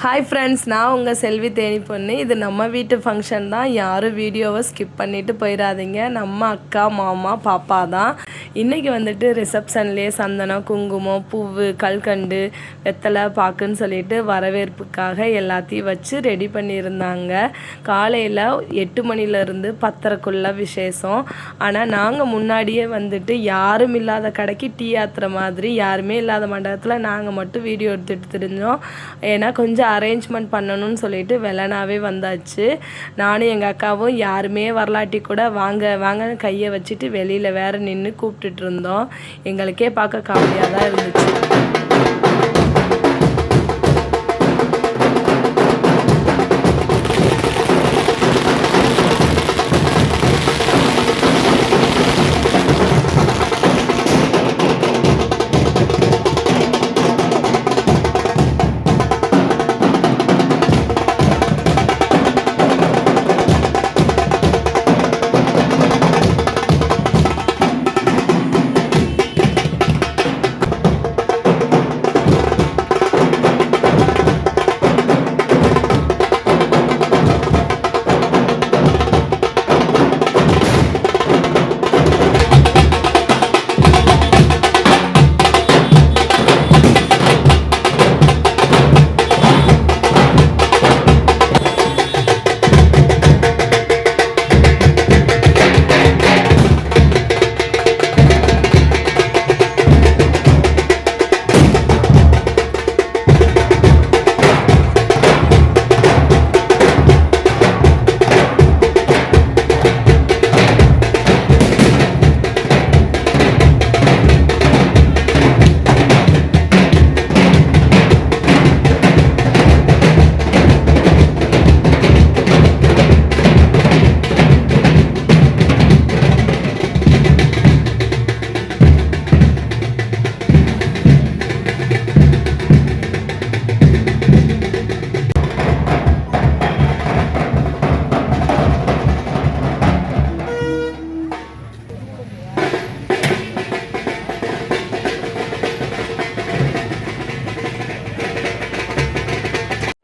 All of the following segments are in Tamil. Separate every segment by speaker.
Speaker 1: ஹாய் ஃப்ரெண்ட்ஸ், நான் உங்கள் செல்வி தேனி பொண்ணு. இது நம்ம வீட்டு ஃபங்க்ஷன் தான். யாரும் வீடியோவை ஸ்கிப் பண்ணிவிட்டு போயிடாதீங்க. நம்ம அக்கா, மாமா, பாப்பா தான். இன்றைக்கி வந்துட்டு ரிசப்ஷன்லேயே சந்தனம், குங்குமம், பூவு, கல்கண்டு, வெத்தலை பாக்குன்னு சொல்லிட்டு வரவேற்புக்காக எல்லாத்தையும் வச்சு ரெடி பண்ணியிருந்தாங்க. காலையில் 8 மணிலேருந்து 10:30க்குள்ளே விசேஷம். ஆனால் நாங்கள் முன்னாடியே வந்துட்டு யாரும் இல்லாத கடைக்கு டீ ஆத்துற மாதிரி யாருமே இல்லாத மண்டபத்தில் நாங்கள் மட்டும் வீடியோ எடுத்துகிட்டு தெரிஞ்சோம். ஏன்னா கொஞ்சம் அரேஞ்ச்மெண்ட் பண்ணணும்னு சொல்லிட்டு வெள்ளனாவே வந்தாச்சு. நானும் எங்கள் அக்காவும் யாருமே வரலாட்டி கூட வாங்க வாங்கன்னு கையை வச்சுட்டு வெளியில் வேறு நின்று கூப்பிட்டுட்டு இருந்தோம். எங்களுக்கே பார்க்க காமெடியாக தான் இருந்துச்சு.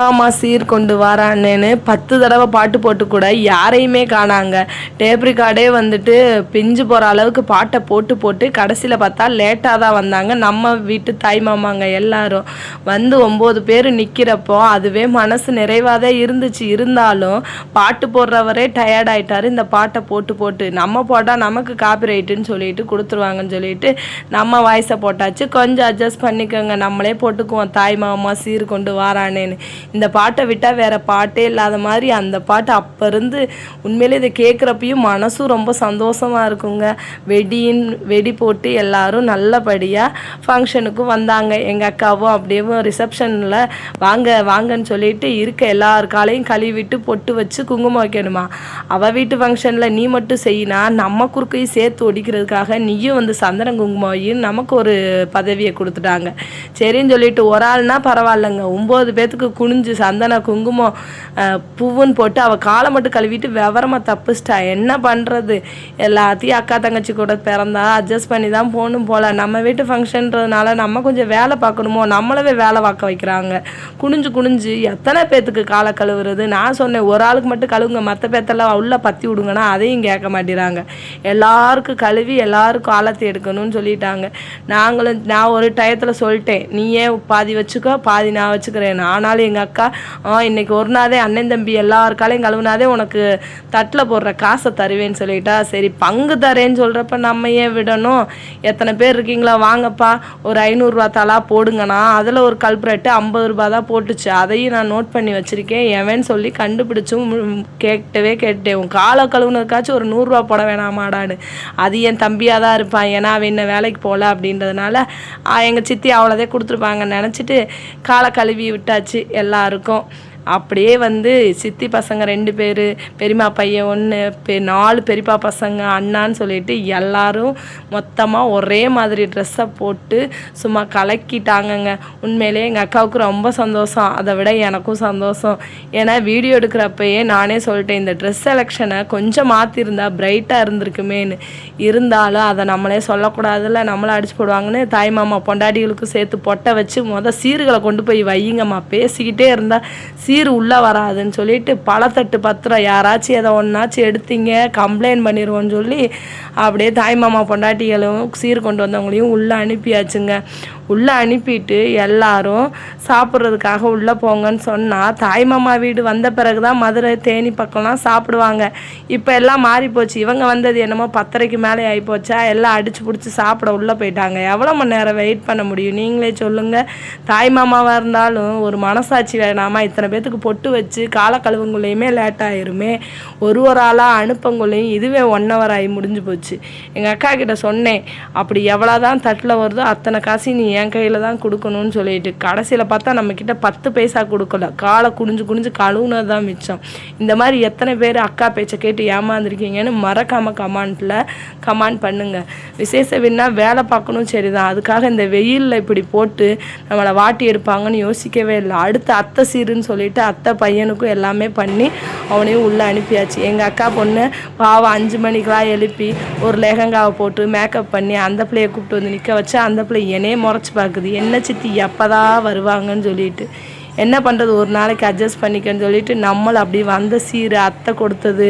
Speaker 1: ஆமாம், சீர் கொண்டு வரானேன்னு 10 தடவை பாட்டு போட்டு கூட யாரையுமே காணாங்க. டேப் ரெக்கார்டே வந்துட்டு பிஞ்சு போகிற அளவுக்கு பாட்டை போட்டு போட்டு கடைசியில் பார்த்தா லேட்டாக தான் வந்தாங்க. நம்ம வீட்டு தாய் மாமாங்க எல்லாரும் வந்து 9 பேர் நிற்கிறப்போ அதுவே மனசு நிறைவாக தான் இருந்துச்சு. இருந்தாலும் பாட்டு போடுறவரே டயர்ட் ஆகிட்டார். இந்த பாட்டை போட்டு போட்டு நம்ம போட்டால் நமக்கு காப்பிரைட்டுன்னு சொல்லிட்டு கொடுத்துருவாங்கன்னு சொல்லிட்டு நம்ம வாய்ஸை போட்டாச்சு. கொஞ்சம் அட்ஜஸ்ட் பண்ணிக்கோங்க, நம்மளே போட்டுக்குவோம் தாய் மாமா சீர் கொண்டு வாரானேன்னு. இந்த பாட்டை விட்டால் வேறு பாட்டே இல்லாத மாதிரி அந்த பாட்டு அப்போ இருந்து உண்மையிலே இதை கேட்குறப்பையும் மனசும் ரொம்ப சந்தோஷமாக இருக்குங்க. வெடி போட்டு எல்லாரும் நல்லபடியாக ஃபங்க்ஷனுக்கும் வந்தாங்க. எங்கள் அக்காவும் அப்படியே ரிசப்ஷனில் வாங்கன்னு சொல்லிட்டு இருக்க எல்லார் காலையும் கழுவிட்டு பொட்டு வச்சு குங்குமம் வைக்கணுமா. அவள் வீட்டு ஃபங்க்ஷனில் நீ மட்டும் செய்யினா நம்ம குறுக்கையும் சேர்த்து ஒடிக்கிறதுக்காக நீயும் வந்து சந்தன குங்குமம் வையும் நமக்கு ஒரு பதவியை கொடுத்துட்டாங்க. சரின்னு சொல்லிட்டு ஒரு ஆள்னா பரவாயில்லைங்க, 9 பேத்துக்கு குனிஞ்சு சந்தன குங்குமம் பூவுன்னு போட்டு அவள் காலை மட்டும் கழுவிட்டு விவரமாக தப்புச்சிட்டா. என்ன பண்ணுறது, எல்லாத்தையும் அக்கா தங்கச்சி கூட பிறந்தா அட்ஜஸ்ட் பண்ணி தான் போகணும் போல். நம்ம வீட்டு ஃபங்க்ஷன்றதுனால நம்ம கொஞ்சம் வேலை பார்க்கணுமோ, நம்மளவே வேலை பார்க்க வைக்கிறாங்க. குனிஞ்சு எத்தனை பேத்துக்கு காலை கழுவுறது. நான் சொன்னேன் ஒரு ஆளுக்கு மட்டும் கழுவுங்க, மற்ற பேத்தெல்லாம் உள்ள பற்றி விடுங்கன்னா அதையும் கேட்க மாட்டேறாங்க. எல்லாருக்கும் கழுவி எல்லாருக்கும் ஆழத்தை எடுக்கணும்னு சொல்லிட்டாங்க. நான் ஒரு டயத்தில் சொல்லிட்டேன், நீயே பாதி வச்சுக்கோ பாதி நான் வச்சுக்கிறேன். ஆனாலும் எங்கள் அக்கா இன்னைக்கு ஒரு நாளே அண்ணன் தம்பி எல்லாருக்காலையும் கழுவுனாதே உனக்கு தட்டில் போடுற காசை தருவேன்னு சொல்லிட்டா. சரி பங்கு தரேன்னு சொல்கிறப்ப நம்ம ஏன் விடணும். எத்தனை பேர் இருக்கீங்களா, வாங்கப்பா ஒரு 500 ரூபா தாளா போடுங்கண்ணா. அதில் ஒரு கல்பரேட்டு 50 ரூபா தான் போட்டுச்சு. அதையும் நான் நோட் பண்ணி வச்சுருக்கேன். எவன்னு சொல்லி கண்டுபிடிச்சும் கேட்டேன். உன் காலை கழுவுனதுக்காச்சும் ஒரு 100 ரூபா போட வேணாமாடான்னு. அது என் தம்பியாக தான் இருப்பான், ஏன்னா அவன் என்ன வேலைக்கு போகல அப்படின்றதுனால எங்கள் சித்தி அவ்வளோதே கொடுத்துருப்பாங்கன்னு நினச்சிட்டு காலை கழுவி விட்டாச்சு எல்லாருக்கும். அப்படியே வந்து சித்தி பசங்க 2 பேர், பெரியம்மா பையன் 1, 4 பெரியப்பா பசங்க, அண்ணான்னு சொல்லிட்டு எல்லாரும் மொத்தமாக ஒரே மாதிரி ட்ரெஸ்ஸை போட்டு சும்மா கலக்கிட்டாங்கங்க. உண்மையிலே எங்கள் அக்காவுக்கு ரொம்ப சந்தோஷம், அதை விட எனக்கும் சந்தோஷம். ஏன்னா வீடியோ எடுக்கிறப்பயே நானே சொல்லிட்டேன், இந்த ட்ரெஸ் செலெக்ஷனை கொஞ்சம் மாற்றிருந்தா பிரைட்டாக இருந்திருக்குமேன்னு. இருந்தாலும் அதை நம்மளே சொல்லக்கூடாதுல்ல, நம்மளை அடிச்சு போடுவாங்கன்னு தாய் மாமா பொண்டாட்டிகளுக்கு சேர்த்து பொட்டை வச்சு சீர்களை கொண்டு போய் வையுங்கம்மா, பேசிக்கிட்டே இருந்தால் சீர் உள்ளே வராதுன்னு சொல்லிட்டு பழத்தட்டு பத்திரம் யாராச்சும் எதை ஒன்றாச்சும் எடுத்தீங்க கம்ப்ளைண்ட் பண்ணிடுவோன்னு சொல்லி அப்படியே தாய் மாமா பொண்டாட்டிகளும் சீர் கொண்டு வந்தவங்களையும் உள்ளே அனுப்பியாச்சுங்க. உள்ளே அனுப்பிட்டு எல்லாரும் சாப்பிட்றதுக்காக உள்ளே போங்கன்னு சொன்னால் தாய் மாமா வீடு வந்த பிறகு தான் மதுரை தேனி பக்கம்லாம் சாப்பிடுவாங்க. இப்போ எல்லாம் மாறி போச்சு. இவங்க வந்தது என்னமோ 10:30க்கு மேலே ஆகிப்போச்சா, எல்லாம் அடித்து பிடிச்சி சாப்பிட உள்ளே போயிட்டாங்க. எவ்வளோ மணி நேரம் வெயிட் பண்ண முடியும் நீங்களே சொல்லுங்கள். தாய் மாமாவாக இருந்தாலும் ஒரு மனசாட்சி வேணாமா? இத்தனை பேத்துக்கு பொட்டு வச்சு காலை கழுவுங்குள்ளேயுமே லேட் ஆயிருமே, ஒரு ஆளாக அனுப்பங்குள்ளேயும் இதுவே 1 hour ஆகி முடிஞ்சு போச்சு. எங்கள் அக்கா கிட்ட சொன்னேன், அப்படி எவ்வளோ தான் தட்டில் வருதோ அத்தனை காசு நீ என் கையில் தான் கொடுக்கணும்னு சொல்லிட்டு. கடைசியில் பார்த்தா நம்மக்கிட்ட 10 பைசா கொடுக்கல, காலை குனிஞ்சு கழுவுனது தான் மிச்சம். இந்த மாதிரி எத்தனை பேர் அக்கா பேச்சை கேட்டு ஏமாந்துருக்கீங்கன்னு மறக்காமல் கமெண்ட் பண்ணுங்கள். விசேஷ வின்னா வேலை பார்க்கணும் சரிதான், அதுக்காக இந்த வெயிலில் இப்படி போட்டு நம்மளை வாட்டி எடுப்பாங்கன்னு யோசிக்கவே இல்லை. அடுத்து அத்தை சீருன்னு சொல்லிட்டு அத்தை பையனுக்கும் எல்லாமே பண்ணி அவனையும் உள்ளே அனுப்பியாச்சு. எங்கள் அக்கா பொண்ணு பாவம் 5 மணிக்கெலாம் எழுப்பி ஒரு லெஹங்காவை போட்டு மேக்கப் பண்ணி அந்த பிள்ளையை கூப்பிட்டு வந்து நிற்க வச்சு அந்த பிள்ளை என்னையே முறைச்சி பார்க்குது, என்ன சித்தி எப்போதான் வருவாங்கன்னு சொல்லிட்டு. என்ன பண்ணுறது, ஒரு நாளைக்கு அட்ஜஸ்ட் பண்ணிக்கன்னு சொல்லிட்டு நம்மளும் அப்படி வந்த சீர் அத்தை கொடுத்தது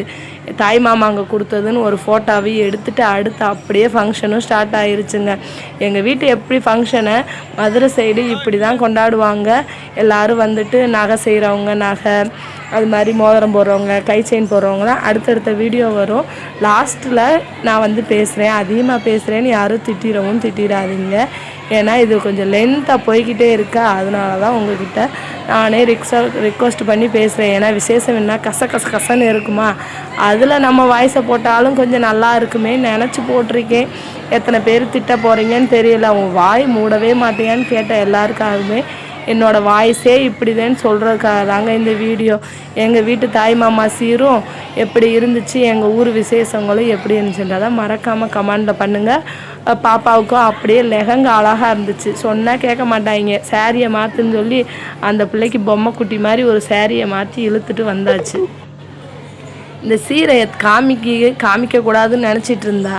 Speaker 1: தாய் மாமாங்க கொடுத்ததுன்னு ஒரு ஃபோட்டோவையும் எடுத்துகிட்டு அடுத்து அப்படியே ஃபங்க்ஷனும் ஸ்டார்ட் ஆகிருச்சுங்க. எங்கள் வீட்டு எப்படி ஃபங்க்ஷனை மதுரை சைடு இப்படி தான் கொண்டாடுவாங்க. எல்லோரும் வந்துட்டு நகை செய்கிறவங்க நகை, அது மாதிரி மோதிரம் போடுறவங்க, கை செயின் போடுறவங்களாம் அடுத்தடுத்த வீடியோ வரும். லாஸ்ட்டில் நான் வந்து பேசுகிறேன், அதிகமாக பேசுகிறேன்னு யாரும் திட்டிடாதீங்க. ஏன்னா இது கொஞ்சம் லென்த்தாக போய்கிட்டே இருக்கா, அதனால தான் உங்கள்கிட்ட நானே ரிக்வெஸ்ட் பண்ணி பேசுகிறேன். ஏன்னா விசேஷம் என்ன கசன்னு இருக்குமா, அதில் நம்ம வாய்ஸை போட்டாலும் கொஞ்சம் நல்லா இருக்குமே நினச்சி போட்டிருக்கேன். எத்தனை பேர் திட்ட போகிறீங்கன்னு தெரியல. உன் வாய் மூடவே மாட்டேன்னு கேட்ட எல்லாருக்காகவுமே என்னோடய வாய்ஸே இப்படிதேன்னு சொல்கிறதுக்காக தாங்க இந்த வீடியோ. எங்கள் வீட்டு தாய் மாமா சீரும் எப்படி இருந்துச்சு, எங்கள் ஊர் விசேஷங்களும் எப்படி இருந்துச்சுன்றதை மறக்காமல் கமெண்டில் பண்ணுங்கள். பாப்பாவுக்கும் அப்படியே லெஹங்கா அழகாக இருந்துச்சு, சொன்னால் கேட்க மாட்டாங்க. சாரியை மாற்றுன்னு சொல்லி அந்த பிள்ளைக்கு பொம்மை குட்டி மாதிரி ஒரு சாரியை மாற்றி இழுத்துட்டு வந்தாச்சு. இந்த சீரை காமிக்கக்கூடாதுன்னு நினச்சிட்டு இருந்தா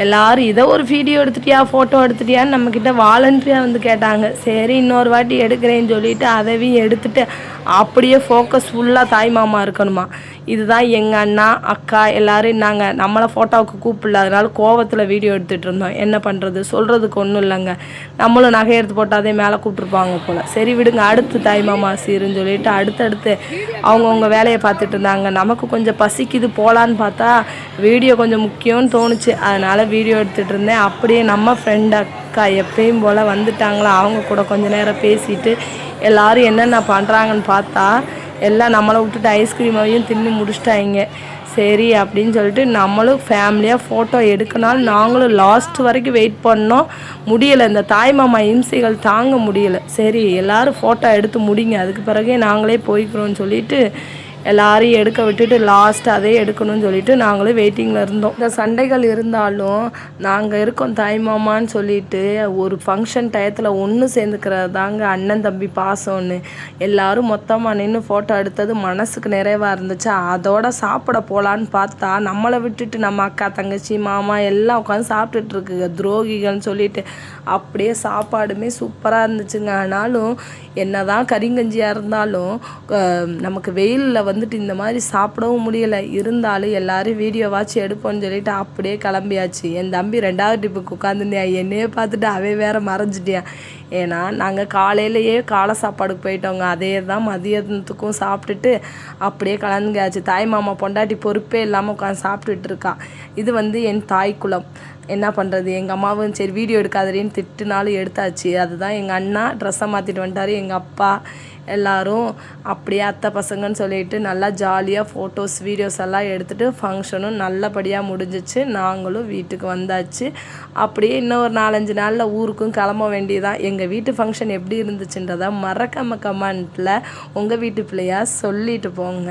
Speaker 1: எல்லோரும் இதை ஒரு வீடியோ எடுத்துட்டியா ஃபோட்டோ எடுத்துட்டியான்னு நம்மக்கிட்ட வாலண்டரியாக வந்து கேட்டாங்க. சரி இன்னொரு வாட்டி எடுக்கிறேன்னு சொல்லிவிட்டு அதையும் எடுத்துகிட்டு அப்படியே ஃபோக்கஸ் ஃபுல்லாக தாய் மாமா இருக்கணுமா. இதுதான் எங்கள் அண்ணா அக்கா எல்லோரும் நாங்கள் நம்மளை ஃபோட்டோவுக்கு கூப்பிடல, அதனால கோவத்தில் வீடியோ எடுத்துகிட்டு இருந்தோம். என்ன பண்ணுறது, சொல்கிறதுக்கு ஒன்றும் இல்லைங்க. நம்மளும் நகை எடுத்து போட்டாதே மேலே கூப்பிட்ருப்பாங்க போல். சரி விடுங்க, அடுத்து தாய் மாமா சீருன்னு சொல்லிட்டு அடுத்தடுத்து அவங்கவுங்க வேலையை பார்த்துட்டு இருந்தாங்க. நமக்கு கொஞ்சம் பசிக்குது போகலான்னு பார்த்தா வீடியோ கொஞ்சம் முக்கியம்னு தோணுச்சு, அதனால் வீடியோ எடுத்துகிட்டு இருந்தேன். அப்படியே நம்ம ஃப்ரெண்ட் அக்கா எப்பயும் போல் வந்துட்டாங்களா, அவங்க கூட கொஞ்சம் நேரம் பேசிட்டு எல்லோரும் என்னென்ன பண்ணுறாங்கன்னு பார்த்தா எல்லாம் நம்மளை விட்டுட்டு ஐஸ்கிரீமையும் தின்னு முடிச்சிட்டாங்க. சரி அப்படின்னு சொல்லிட்டு நம்மளும் ஃபேமிலியாக ஃபோட்டோ எடுக்கனாலும் நாங்களும் லாஸ்ட் வரைக்கும் வெயிட் பண்ணோம். முடியலை, இந்த தாய் மாமா இம்சைகள் தாங்க முடியலை. சரி எல்லோரும் ஃபோட்டோ எடுத்து முடிங்க, அதுக்கு பிறகே நாங்களே போய்க்கிறோன்னு சொல்லிட்டு எல்லாரையும் எடுக்க விட்டுட்டு லாஸ்ட் அதே எடுக்கணும்னு சொல்லிட்டு நாங்களும் வெயிட்டிங்கில் இருந்தோம். இந்த சண்டைகள் இருந்தாலும் நாங்கள் இருக்கோம் தாய் மாமான்னு சொல்லிட்டு ஒரு ஃபங்க்ஷன் டயத்தில் ஒன்று சேர்ந்துக்கிறது தாங்க அண்ணன் தம்பி பாசம்னு. எல்லோரும் மொத்தமாக நின்று ஃபோட்டோ எடுத்தது மனசுக்கு நிறைவாக இருந்துச்சு. அதோட சாப்பிட போகலான்னு பார்த்தா நம்மளை விட்டுட்டு நம்ம அக்கா தங்கச்சி மாமா எல்லாம் உட்காந்து சாப்பிட்டுட்டு இருக்குங்க துரோகிகள்னு சொல்லிட்டு. அப்படியே சாப்பாடுமே சூப்பராக இருந்துச்சுங்க. ஆனாலும் என்ன தான் கறிங்கஞ்சியாக இருந்தாலும் நமக்கு வெயிலில் வந்துட்டு இந்த மாதிரி சாப்பிடவும் முடியலை. இருந்தாலும் எல்லோரும் வீடியோவாச்சும் எடுப்போம்னு சொல்லிட்டு அப்படியே கிளம்பியாச்சு. என் தம்பி 2வது டிப்புக்கு உட்காந்துருந்தேன், என்னையே பார்த்துட்டு அவன் வேறு மறைஞ்சிட்டேன். ஏன்னா நாங்கள் காலையிலேயே காலை சாப்பாடுக்கு போயிட்டோங்க, அதே தான் மதியத்துக்கும் சாப்பிட்டுட்டு அப்படியே கிளம்பியாச்சு. தாய் மாமா பொண்டாட்டி பொறுப்பே இல்லாமல் உட்காந்து சாப்பிட்டுட்டு இருக்கா. இது வந்து என் தாய் குலம். என்ன பண்ணுறது, எங்கள் அம்மாவும் சரி வீடியோ எடுக்காதேன்னு திட்டுனாலும் எடுத்தாச்சு. அதுதான் எங்கள் அண்ணா ட்ரெஸ்ஸை மாற்றிட்டு வந்துட்டார், எங்கள் அப்பா எல்லோரும் அப்படியே அத்தை பசங்கன்னு சொல்லிட்டு நல்லா ஜாலியாக ஃபோட்டோஸ் வீடியோஸ் எல்லாம் எடுத்துகிட்டு ஃபங்க்ஷனும் நல்லபடியாக முடிஞ்சிச்சு. நாங்களும் வீட்டுக்கு வந்தாச்சு. அப்படியே இன்னும் ஒரு 4-5 நாளில் ஊருக்கும் கிளம்ப வேண்டியதான். எங்கள் வீட்டு ஃபங்க்ஷன் எப்படி இருந்துச்சுன்றதை மறக்காம கமெண்ட்டில் உங்கள் வீட்டு பிள்ளையா சொல்லிட்டு போங்க.